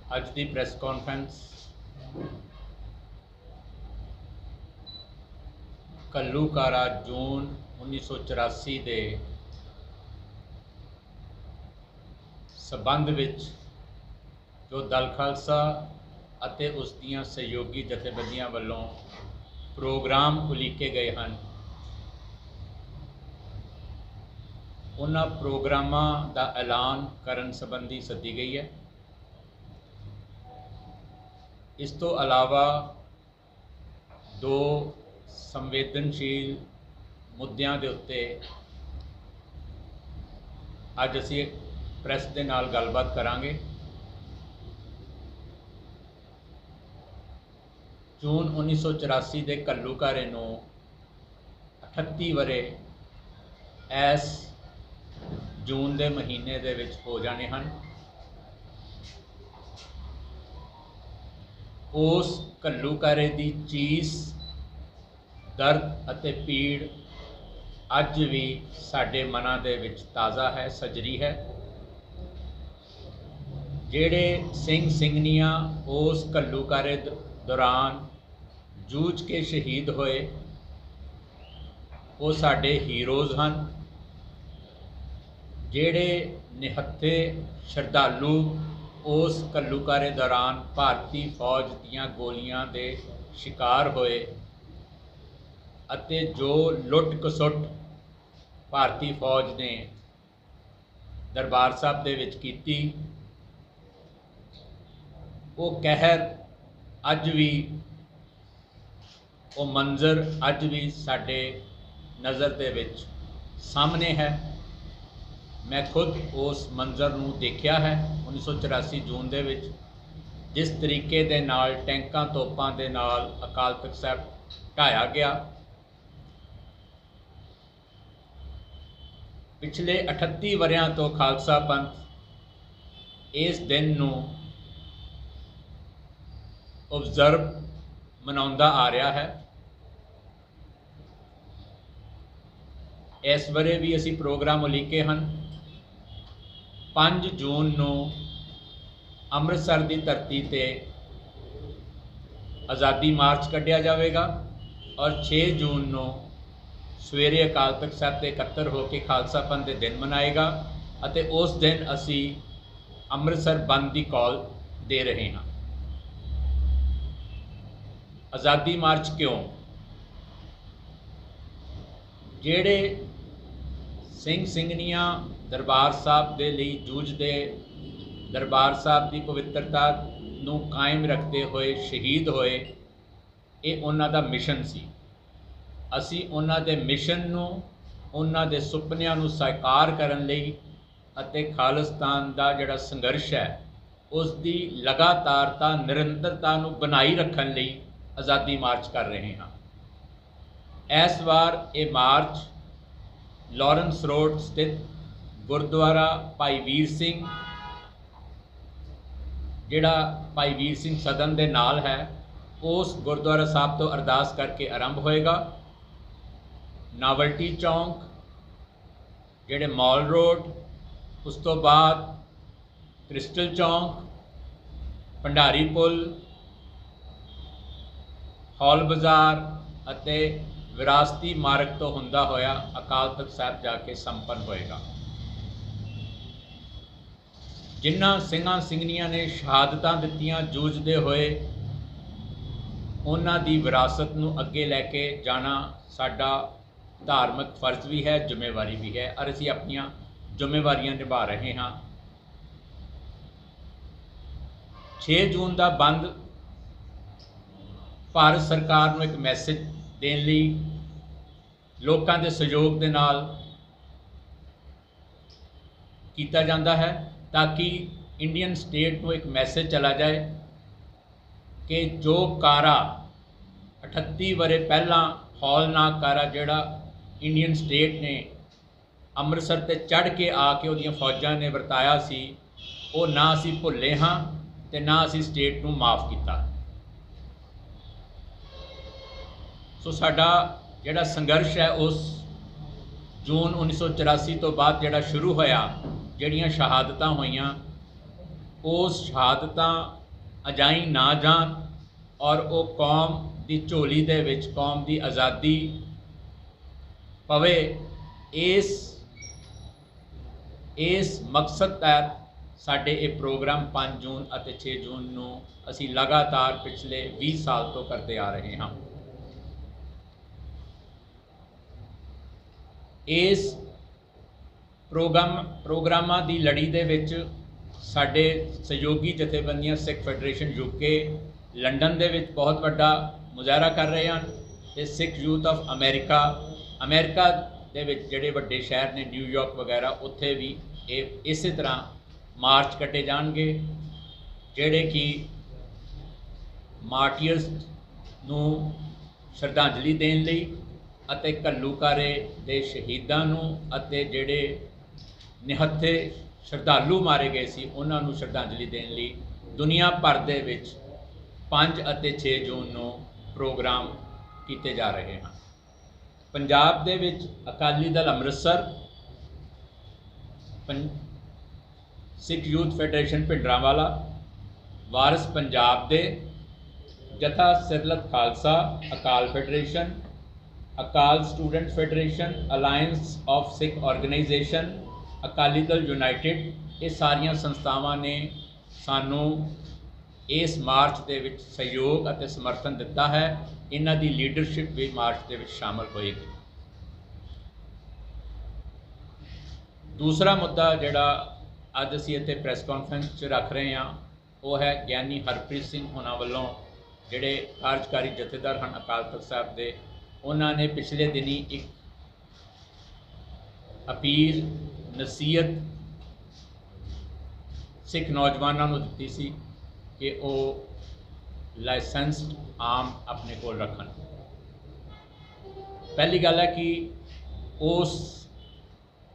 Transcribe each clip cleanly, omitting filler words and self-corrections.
ਅੱਜ ਦੀ press conference ਘੱਲੂਘਾਰਾ ਜੂਨ 1984 ਦੇ ਸੰਬੰਧ ਵਿੱਚ ਜੋ ਦਲ ਖਾਲਸਾ ਅਤੇ ਉਸ ਦੀਆਂ ਸਹਿਯੋਗੀ ਜਥੇਬੰਦੀਆਂ ਵੱਲੋਂ ਪ੍ਰੋਗਰਾਮ ਉਲੀਕੇ ਗਏ ਹਨ, ਉਹਨਾਂ ਪ੍ਰੋਗਰਾਮਾਂ ਦਾ ਐਲਾਨ ਕਰਨ ਸੰਬੰਧੀ ਸੱਦੀ ਗਈ ਹੈ। ਇਸ ਤੋਂ ਇਲਾਵਾ ਦੋ ਸੰਵੇਦਨਸ਼ੀਲ ਮੁੱਦਿਆਂ ਦੇ ਉੱਤੇ ਅੱਜ ਅਸੀਂ ਪ੍ਰੈਸ ਦੇ ਨਾਲ ਗੱਲਬਾਤ ਕਰਾਂਗੇ। ਜੂਨ 1984 ਦੇ ਘੱਲੂਘਾਰੇ ਨੂੰ 38 ਵਰ੍ਹੇ ਇਸ ਜੂਨ ਦੇ ਮਹੀਨੇ ਦੇ ਵਿੱਚ ਹੋ ਜਾਣੇ ਹਨ। ਉਸ ਘੱਲੂਘਾਰੇ ਦੀ ਚੀਸ, ਦਰਦ ਅਤੇ ਪੀੜ ਅੱਜ ਵੀ ਸਾਡੇ ਮਨਾਂ ਦੇ ਵਿੱਚ ਤਾਜ਼ਾ ਹੈ, ਸਜਰੀ ਹੈ। ਜਿਹੜੇ ਸਿੰਘ ਸਿੰਘਣੀਆਂ ਉਸ ਘੱਲੂਘਾਰੇ ਦੌਰਾਨ ਜੂਝ ਕੇ ਸ਼ਹੀਦ ਹੋਏ, ਉਹ ਸਾਡੇ ਹੀਰੋਜ਼ ਹਨ। ਜਿਹੜੇ ਨਿਹੱਥੇ ਸ਼ਰਧਾਲੂ ਉਸ ਘੱਲੂਘਾਰੇ ਦੌਰਾਨ ਭਾਰਤੀ ਫੌਜ ਦੀਆਂ ਗੋਲੀਆਂ ਦੇ ਸ਼ਿਕਾਰ ਹੋਏ ਅਤੇ ਜੋ ਲੁੱਟ ਖਸੁੱਟ ਭਾਰਤੀ ਫੌਜ ਨੇ ਦਰਬਾਰ ਸਾਹਿਬ ਦੇ ਵਿੱਚ ਕੀਤੀ, ਉਹ ਕਹਿਰ ਅੱਜ ਵੀ, ਉਹ ਮੰਜ਼ਰ ਅੱਜ ਵੀ ਸਾਡੇ ਨਜ਼ਰ ਦੇ ਵਿੱਚ ਸਾਹਮਣੇ ਹੈ। ਮੈਂ ਖੁਦ ਉਸ ਮੰਜ਼ਰ ਨੂੰ ਦੇਖਿਆ ਹੈ 1984 ਜੂਨ ਦੇ ਵਿੱਚ, ਜਿਸ ਤਰੀਕੇ ਦੇ ਨਾਲ ਟੈਂਕਾਂ ਤੋਪਾਂ ਦੇ ਨਾਲ ਅਕਾਲ ਤਖ਼ਤ ਸਾਹਿਬ ਢਾਇਆ ਗਿਆ। ਪਿਛਲੇ 38 ਵਰ੍ਹਿਆਂ ਤੋਂ ਖਾਲਸਾ ਪੰਥ ਇਸ ਦਿਨ ਨੂੰ ਓਬਜ਼ਰਵ ਮਨਾਉਂਦਾ ਆ ਰਿਹਾ ਹੈ। ਇਸ ਵਰ੍ਹੇ ਵੀ ਅਸੀਂ ਪ੍ਰੋਗਰਾਮ ਉਲੀਕੇ ਹਨ। 5 ਜੂਨ ਨੂੰ ਅੰਮ੍ਰਿਤਸਰ ਦੀ ਧਰਤੀ ਤੇ ਆਜ਼ਾਦੀ ਮਾਰਚ ਕੱਢਿਆ ਜਾਵੇਗਾ ਔਰ 6 ਜੂਨ ਨੂੰ ਸਵੇਰੇ ਅਕਾਲ ਤਖ਼ਤ ਸਾਹਿਬ ਤੇ ਇਕੱਤਰ ਹੋ ਕੇ ਖਾਲਸਾ ਪੰਥ ਦੇ ਦਿਨ ਮਨਾਏਗਾ ਅਤੇ ਉਸ ਦਿਨ ਅਸੀਂ ਅੰਮ੍ਰਿਤਸਰ ਬੰਦ ਦੀ ਕਾਲ ਦੇ ਰਹੇ ਹਾਂ। ਆਜ਼ਾਦੀ ਮਾਰਚ ਕਿਉਂ? ਜਿਹੜੇ ਸਿੰਘ ਸਿੰਘਣੀਆਂ ਦਰਬਾਰ ਸਾਹਿਬ ਦੇ ਲਈ ਜੂਝਦੇ, ਦਰਬਾਰ ਸਾਹਿਬ ਦੀ ਪਵਿੱਤਰਤਾ ਨੂੰ ਕਾਇਮ ਰੱਖਦੇ ਹੋਏ ਸ਼ਹੀਦ ਹੋਏ, ਇਹ ਉਹਨਾਂ ਦਾ ਮਿਸ਼ਨ ਸੀ। ਅਸੀਂ ਉਹਨਾਂ ਦੇ ਮਿਸ਼ਨ ਨੂੰ, ਉਹਨਾਂ ਦੇ ਸੁਪਨਿਆਂ ਨੂੰ ਸਾਕਾਰ ਕਰਨ ਲਈ ਅਤੇ ਖਾਲਿਸਤਾਨ ਦਾ ਜਿਹੜਾ ਸੰਘਰਸ਼ ਹੈ ਉਸ ਦੀ ਲਗਾਤਾਰਤਾ, ਨਿਰੰਤਰਤਾ ਨੂੰ ਬਣਾਈ ਰੱਖਣ ਲਈ ਆਜ਼ਾਦੀ ਮਾਰਚ ਕਰ ਰਹੇ ਹਾਂ। ਇਸ ਵਾਰ ਇਹ ਮਾਰਚ ਲਾਰੈਂਸ ਰੋਡ ਸਥਿਤ ਗੁਰਦੁਆਰਾ ਭਾਈ ਵੀਰ ਸਿੰਘ, ਜਿਹੜਾ ਭਾਈ ਵੀਰ ਸਿੰਘ ਸਦਨ ਦੇ ਨਾਲ ਹੈ, ਉਸ ਗੁਰਦੁਆਰਾ ਸਾਹਿਬ ਤੋਂ ਅਰਦਾਸ ਕਰਕੇ ਆਰੰਭ ਹੋਏਗਾ। ਨਾਵਲਟੀ ਚੌਂਕ, ਜਿਹੜੇ ਮਾਲ ਰੋਡ, ਉਸ ਤੋਂ ਬਾਅਦ ਕ੍ਰਿਸਟਲ ਚੌਂਕ, ਭੰਡਾਰੀ ਪੁਲ, ਹੌਲ ਬਾਜ਼ਾਰ ਅਤੇ ਵਿਰਾਸਤੀ ਮਾਰਗ ਤੋਂ ਹੁੰਦਾ ਹੋਇਆ ਅਕਾਲ ਤਖ਼ਤ ਸਾਹਿਬ ਜਾ ਕੇ ਸੰਪੰਨ ਹੋਏਗਾ। ਜਿਨ੍ਹਾਂ ਸਿੰਘਾਂ ਸਿੰਘਣੀਆਂ ਨੇ ਸ਼ਹਾਦਤਾਂ ਦਿੱਤੀਆਂ ਜੂਝਦੇ ਹੋਏ, ਉਹਨਾਂ ਦੀ ਵਿਰਾਸਤ ਨੂੰ ਅੱਗੇ ਲੈ ਕੇ ਜਾਣਾ ਸਾਡਾ ਧਾਰਮਿਕ ਫਰਜ਼ ਵੀ ਹੈ, ਜ਼ਿੰਮੇਵਾਰੀ ਵੀ ਹੈ ਔਰ ਅਸੀਂ ਆਪਣੀਆਂ ਜ਼ਿੰਮੇਵਾਰੀਆਂ ਨਿਭਾ ਰਹੇ ਹਾਂ। 6 ਜੂਨ ਦਾ ਬੰਦ ਭਾਰਤ ਸਰਕਾਰ ਨੂੰ ਇੱਕ ਮੈਸੇਜ ਦੇਣ ਲਈ ਲੋਕਾਂ ਦੇ ਸਹਿਯੋਗ ਦੇ ਨਾਲ ਕੀਤਾ ਜਾਂਦਾ ਹੈ, ਤਾਂ ਕਿ ਇੰਡੀਅਨ ਸਟੇਟ ਨੂੰ ਇੱਕ ਮੈਸੇਜ ਚਲਾ ਜਾਏ ਕਿ ਜੋ ਕਾਰਾ 38 ਵਰ੍ਹੇ ਪਹਿਲਾਂ ਹੌਲਨਾਕ ਕਾਰਾ ਜਿਹੜਾ ਇੰਡੀਅਨ ਸਟੇਟ ਨੇ ਅੰਮ੍ਰਿਤਸਰ ਤੇ ਚੜ੍ਹ ਕੇ ਆ ਕੇ ਉਹਦੀਆਂ ਫੌਜਾਂ ਨੇ ਵਰਤਾਇਆ ਸੀ, ਉਹ ਨਾ ਅਸੀਂ ਭੁੱਲੇ ਹਾਂ ਤੇ ਨਾ ਅਸੀਂ ਸਟੇਟ ਨੂੰ ਮਾफ़ ਕੀਤਾ। ਸੋ ਸਾਡਾ ਜਿਹੜਾ ਸੰਘਰਸ਼ ਹੈ ਉਸ ਜੂਨ 1984 ਤੋਂ ਬਾਅਦ ਜਿਹੜਾ ਸ਼ੁਰੂ ਹੋਇਆ, ਜਿਹੜੀਆਂ ਸ਼ਹਾਦਤਾਂ ਹੋਈਆਂ, उस शहादतां अजाई ना जान और वो कौम की झोली दे विच कौम की आज़ादी पवे, इस मकसद तहत साडे ये प्रोग्राम 5 जून और 6 जून नूं असी लगातार पिछले 20 साल तो करते आ रहे हैं। इस प्रोग्रामां दी लड़ी दे विच साडे सहयोगी जथेबंदियां सिख फैडरेशन यूके लंडन दे विच बहुत वड्डा मुजाहरा कर रहे हैं ते सिख यूथ ऑफ अमेरिका दे विच जिहड़े वड्डे शहर ने न्यूयॉर्क वगैरह उत्थे भी इस तरह मार्च कटे जाएंगे जिहड़े कि मार्टियर्स नूं श्रद्धांजलि देण लई अते घल्लूकारे दे शहीदां नूं अते जिहड़े निहत्थे श्रद्धालु मारे गए सी उन्हां नूं श्रद्धांजलि देण लई दुनिया भर दे विच 5 ਅਤੇ 6 जून नूं प्रोग्राम किए जा रहे हैं। पंजाब दे विच अकाली दल अमृतसर, सिख यूथ फैडरेशन भिंडरांवाला, वारिस पंजाब दे जथा सिरलत Khalsa Akal federation, Akal student federation, alliance of Sikh organisation, Akali Dal united, ये सारिया संस्थावां ने सानू इस मार्च के विच सहयोग और समर्थन दिता है। इन्हां दी लीडरशिप भी मार्च के विच शामिल होएगी। दूसरा मुद्दा जिहड़ा अज असीं इत्थे प्रैस कॉन्फ्रेंस च रख रहे हैं वो है ज्ञानी हरप्रीत सिंह होना वालों जिहड़े कार्यकारी जथेदार हैं अकाल तख्त साहब के, उन्होंने पिछले दिनी एक अपील नसीहत सिख नौजवानों को दी सी कि वो लाइसेंस्ड आम अपने को रखन। पहली गल है कि उस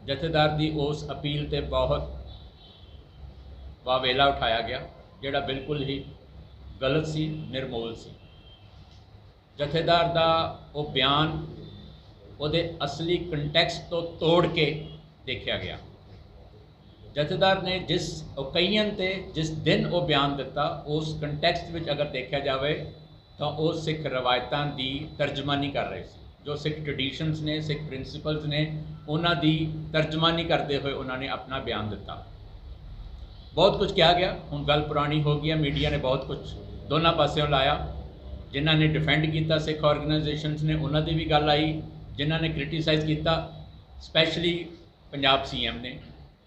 जथेदार की उस अपील ते बहुत वावेला उठाया गया जिहड़ा बिल्कुल ही गलत सी, निर्मूल सी। जथेदार का वो बयान उहदे असली कंटैक्स्ट तो तोड़ के देखा गया। जथेदार ने जिस ओकेजन ते जिस दिन वो बयान दिता उस कंटैक्स्ट में अगर देखा जाए तो वो सिख रवायतों की तर्जमानी कर रहे थे। जो सिख ट्रडिशनस ने, सिख प्रिंसिपल्स ने, उन्हों की तर्जमानी करते हुए उन्होंने अपना बयान दिता। बहुत कुछ कहा गया, हुण गल पुरानी हो गई है। मीडिया ने बहुत कुछ दोनों पासों लाया। जिन्हों ने डिफेंड किया सिख ऑर्गेनाइजेशंस ने उन्हों की भी गल आई, जिन्हों ने क्रिटिसाइज़ किया स्पैशली पंजाब CM ने,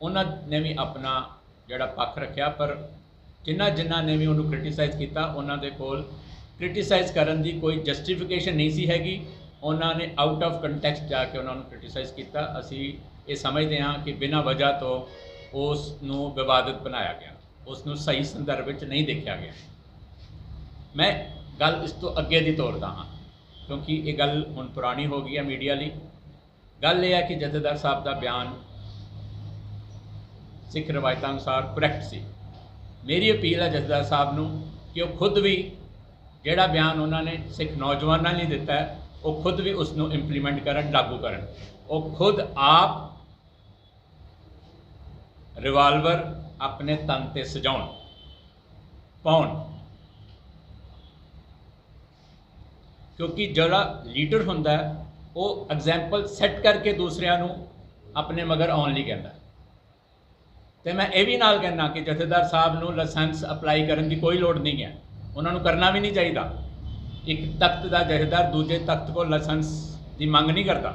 उन्होंने भी अपना जोड़ा पक्ष रखा। पर जिन्हों ने भी उन्होंने क्रिटिसाइज़ किया उन्होंने कोल क्रिटिसाइज़ करने की कोई जस्टिफिकेशन नहीं सी हैगी। उन्होंने आउट ऑफ कंटैक्स्ट जाके उन्होंने क्रिटिसाइज़ किया। असी ये समझते हाँ कि बिना वजह तो उसनूं विवादित बनाया गया, उसनूं सही संदर्भ में नहीं देखा गया। मैं गल इस तो अगे की तोड़ता हाँ क्योंकि ये गल हुण पुरानी हो गई है मीडिया लई। गल यह है कि जथेदार साहब का बयान सिख रवायत अनुसार करैक्ट सी। मेरी अपील है जथेदार साहब नूं कि वो खुद भी जिहड़ा बयान उन्होंने सिख नौजवानों ने दिता है वो खुद भी उसनूं इंप्लीमेंट करन, लागू करन। वो खुद आप रिवाल्वर अपने तन ते सजाउण पाउण, क्योंकि जिहड़ा लीडर हुंदा है वो एग्जैम्पल सैट करके दूसरिਆਂ ਨੂੰ अपने मगर आउण लई कहंदा। तो मैं ये भी नाल कहना कि जथेदार साहब नूं लाइसेंस अपलाई करने की कोई लोड़ नहीं है, उन्होंने करना भी नहीं चाहिए। एक तख्त का जथेदार दूजे तख्त को लाइसेंस की मंग नहीं करता।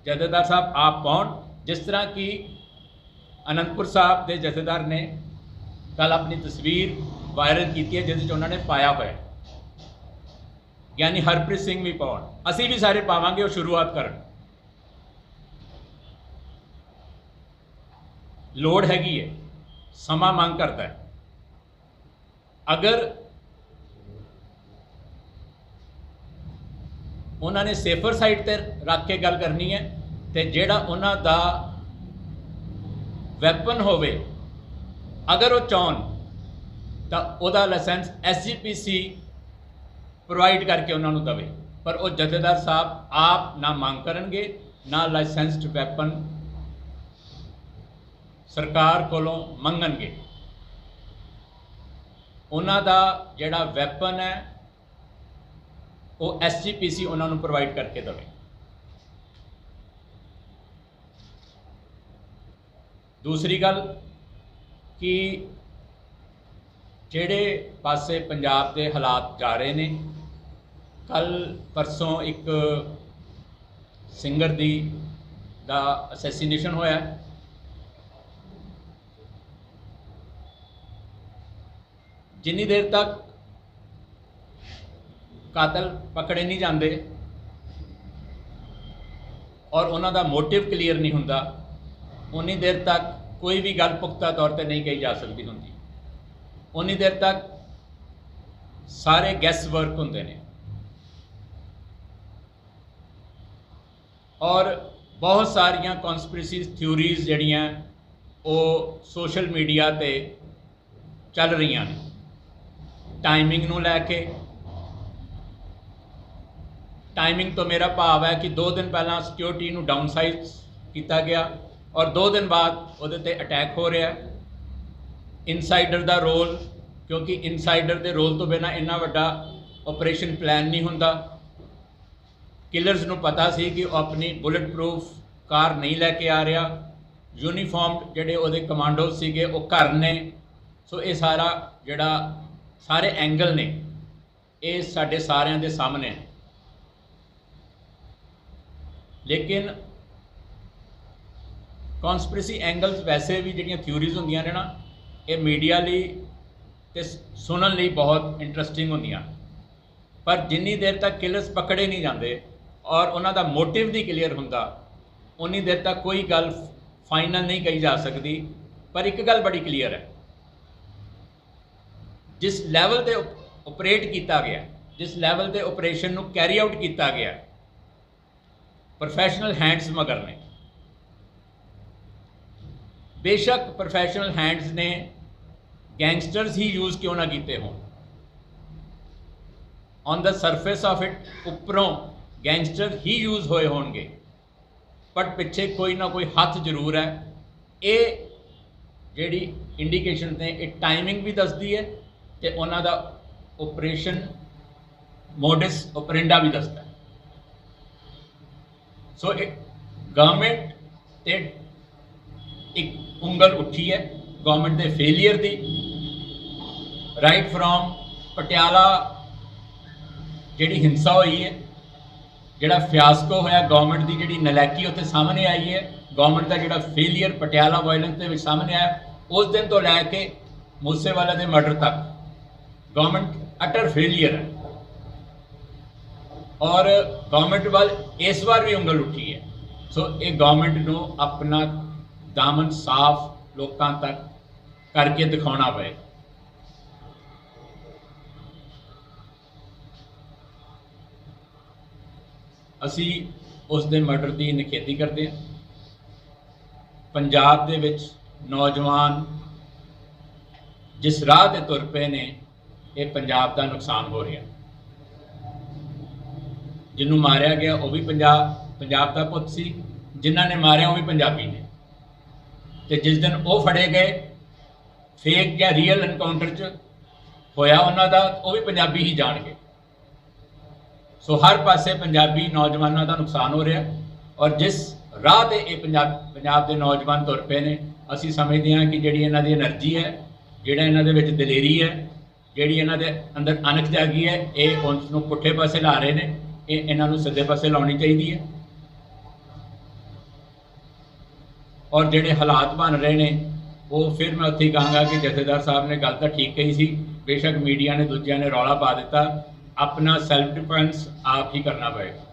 जथेदार साहब आप पाउण, जिस तरह की अनंतपुर साहब के जथेदार ने कल अपनी तस्वीर वायरल की है जिस उन्होंने पाया हुआ है, यानी हरप्रीत सिंह भी पाउण, असी भी सारे पावांगे। वो शुरुआत करन, लोड़ हैगी है, समा मांग करता है। अगर उन्होंने सेफर साइड पर रख के गल करनी है तो जिहड़ा उन्हां दा वैपन होवे अगर वो चाहन तो वह लाइसेंस SGPC प्रोवाइड करके उन्होंने दवे। पर वो जथेदार साहब आप ना मांग करनगे ना लाइसेंस्ड वैपन सरकार कोलों मंगणगे उन्हां दा जिहड़ा वैपन है वो SGPC उन्हां नूं प्रोवाइड करके देवे। दूसरी गल कि जिहड़े पासे पंजाब के हालात जा रहे ने, कल परसों एक सिंगर दा असैसीनेशन होया। जिन्नी देर तक कातल पकड़े नहीं जाते और उन्हां दा मोटिव क्लीयर नहीं हुंदा, उन्नी देर तक कोई भी गल पुख्ता तौर पर नहीं कही जा सकती होंगी। उन्नी देर तक सारे गैस वर्क होंदे ने और बहुत सारिया कॉन्स्पिरेसी थ्योरीज जड़ियाँ वो सोशल मीडिया ते चल रही हैं। टाइमिंग नूं लैके, टाइमिंग तो मेरा भाव है कि 2 दिन पहला सिक्योरिटी नूं डाउनसाइज किया गया और 2 दिन बाद उहदे ते अटैक हो रहा है। इनसाइडर दा रोल, क्योंकि इनसाइडर दे रोल तो बिना इन्ना वड्डा ऑपरेशन प्लान नहीं हुंदा। किलर्स नूं पता सी कि वो अपनी बुलेट प्रूफ कार नहीं लैके आ रहा, यूनीफॉर्म जिहड़े उहदे कमांडो सीगे वो घर ने। सो ये सारा जिहड़ा सारे एंगल ने ये साडे सारिਆਂ ਦੇ सामने है। लेकिन कॉन्स्पिरेसी एंगल्स वैसे भी जिहड़ियां थ्योरीज होंदियां ने ना, ये मीडिया लई ते सुनन लई बहुत इंटरस्टिंग होंदियां, पर जिन्नी देर तक किलर्स पकड़े नहीं जाते और उन्हां दा मोटिव नहीं क्लीयर हुंदा, उन्नी देर तक कोई गल फाइनल नहीं कही जा सकती। पर एक गल बड़ी क्लीयर है, जिस लैवल ते ऑपरेट किया गया, जिस लैवल ते ऑपरेशन नूं कैरी आउट किया गया, प्रोफैशनल हैंड्स मगर ने। बेशक प्रोफैशनल हैंड्स ने गैंगस्टर्स ही यूज़ क्यों ना किए हों, on the surface of it उपरों गैंगस्टर ही यूज़ होए होंगे, बट पिछे कोई ना कोई हथ जरूर है। ये जिहड़ी इंडिकेशन ने ये टाइमिंग भी दसदी है तो उन्हां दा ऑपरेशन मोडिस ऑपरेंडा भी दसदा है। सो गवर्नमेंट ते एक उंगल उठी है, गवर्नमेंट के फेलियर की। राइट फ्रॉम पटियाला जिहड़ी हिंसा हुई है, जिहड़ा फियास्को होया, गवर्नमेंट की जिहड़ी नलैकी उत्थे सामने आई है, गवर्नमेंट का जिहड़ा फेलियर पटियाला वायलेंस के सामने आया, उस दिन तो लैके मूसेवाला के मर्डर तक गवर्नमेंट अटर फेलियर है। और गवर्नमेंट वाल इस बार भी उंगल उठी है। सो ये गवर्नमेंट को अपना दामन साफ लोगों तक करके दिखाना पे। असी उस दे मर्डर की निखेधी करते हैं। पंजाब दे विच नौजवान जिस राह ते तुर पे ने, ये पंजाब का नुकसान हो रहा। जिन्हों मारिया गया वो भी पंजाब का पुत सी, जिन्हों ने मारिया वो भी पंजाबी ने, तो जिस दिन वो फड़े गए फेक या रियल एनकाउंटर च होया उन्हों का, वो भी पंजाबी ही जाणगे। सो हर पासे पंजाबी नौजवानों का नुकसान हो रहा। और जिस राह ते ये पंजाब के नौजवान तुर पे ने, असी समझते हैं कि जिहड़ी इन्हां दी एनर्जी है, जिहड़ा इन्हां दे विच दलेरी है, जिहड़ी इन्हां दे अंदर अनख जागी है, ये उन्होंने पुठे पासे ला रहे हैं, ये इन्हों सीधे पासे लानी चाहिए है। और जिहड़े हालात बन रहे हैं वो फिर मैं उत्थे कहूँगा कि जथेदार साहब ने गल तो ठीक कही सी, बेशक मीडिया ने दूजिया ने रौला पा दिता, अपना सैल्फ डिफेंस आप ही करना पड़ेगा।